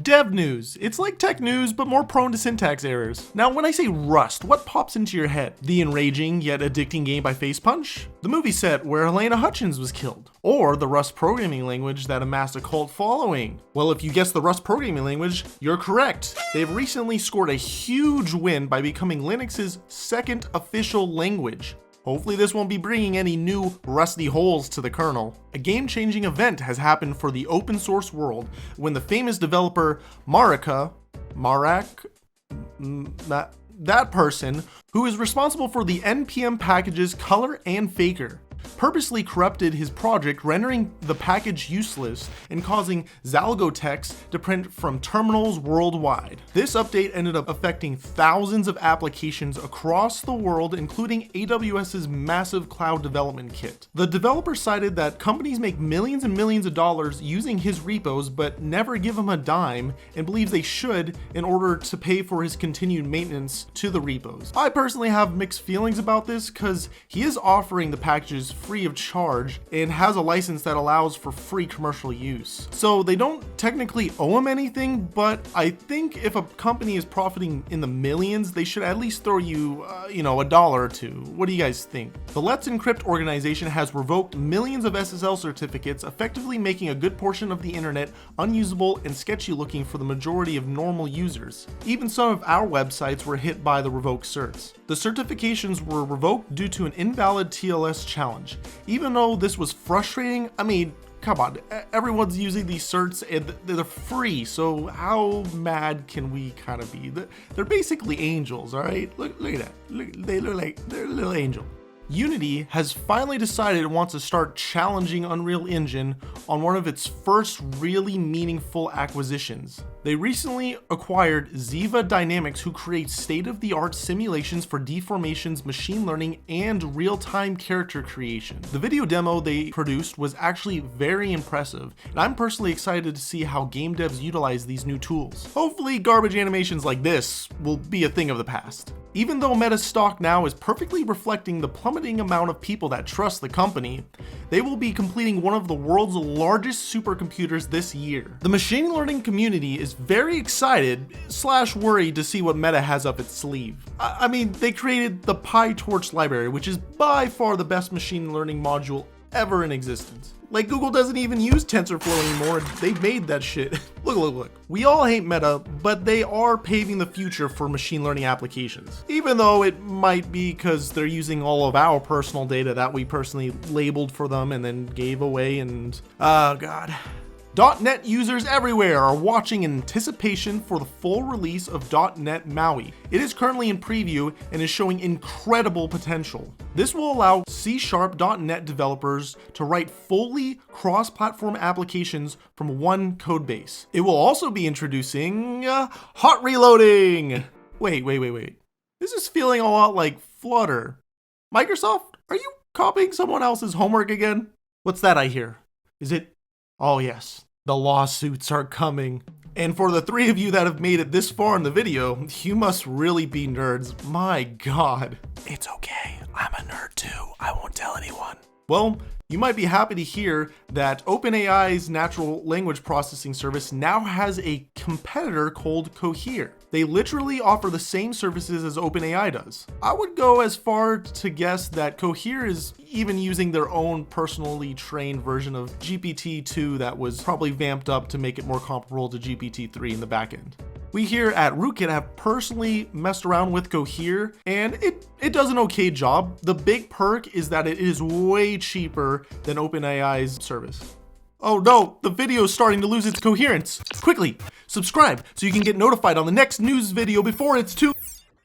Dev news. It's like tech news, but more prone to syntax errors. Now, when I say Rust, what pops into your head? The enraging yet addicting game by Face Punch? The movie set where Helena Hutchins was killed? Or the Rust programming language that amassed a cult following? Well, if you guessed the Rust programming language, you're correct. They've recently scored a huge win by becoming Linux's second official language. Hopefully this won't be bringing any new rusty holes to the kernel. A game-changing event has happened for the open source world when the famous developer Marak, that person, who is responsible for the npm packages Color and Faker, purposely corrupted his project, rendering the package useless and causing Zalgo text to print from terminals worldwide. This update ended up affecting thousands of applications across the world, including AWS's massive cloud development kit. The developer cited that companies make millions and millions of dollars using his repos but never give him a dime, and believes they should in order to pay for his continued maintenance to the repos. I personally have mixed feelings about this because he is offering the packages free of charge and has a license that allows for free commercial use. So they don't technically owe him anything, but I think if a company is profiting in the millions, they should at least throw you, $1 or $2. What do you guys think? The Let's Encrypt organization has revoked millions of SSL certificates, effectively making a good portion of the internet unusable and sketchy looking for the majority of normal users. Even some of our websites were hit by the revoked certs. The certifications were revoked due to an invalid TLS challenge. Even though this was frustrating, I mean, come on, everyone's using these certs and they're free, so how mad can we kind of be? They're basically angels, all right? Look at that. They look like they're a little angel. Unity has finally decided it wants to start challenging Unreal Engine on one of its first really meaningful acquisitions. They recently acquired Ziva Dynamics, who creates state-of-the-art simulations for deformations, machine learning, and real-time character creation. The video demo they produced was actually very impressive, and I'm personally excited to see how game devs utilize these new tools. Hopefully garbage animations like this will be a thing of the past. Even though Meta's stock now is perfectly reflecting the plummeting amount of people that trust the company, they will be completing one of the world's largest supercomputers this year. The machine learning community is very excited / worried to see what Meta has up its sleeve. I mean, they created the PyTorch library, which is by far the best machine learning module ever in existence. Like, Google doesn't even use TensorFlow anymore. They made that shit. Look. We all hate Meta, but they are paving the future for machine learning applications. Even though it might be because they're using all of our personal data that we personally labeled for them and then gave away, and oh god. .NET users everywhere are watching in anticipation for the full release of .NET Maui. It is currently in preview and is showing incredible potential. This will allow C#.NET developers to write fully cross-platform applications from one codebase. It will also be introducing hot reloading. Wait. This is feeling a lot like Flutter. Microsoft, are you copying someone else's homework again? What's that I hear? Is it? Oh yes, the lawsuits are coming. And for the three of you that have made it this far in the video, you must really be nerds. My god. It's okay, I'm a nerd too. I won't tell anyone. Well, you might be happy to hear that OpenAI's natural language processing service now has a competitor called Cohere. They literally offer the same services as OpenAI does. I would go as far to guess that Cohere is even using their own personally trained version of GPT-2 that was probably vamped up to make it more comparable to GPT-3 in the backend. We here at Rootkit have personally messed around with Cohere, and it does an okay job. The big perk is that it is way cheaper than OpenAI's service. Oh no, the video is starting to lose its coherence. Quickly, subscribe so you can get notified on the next news video before it's too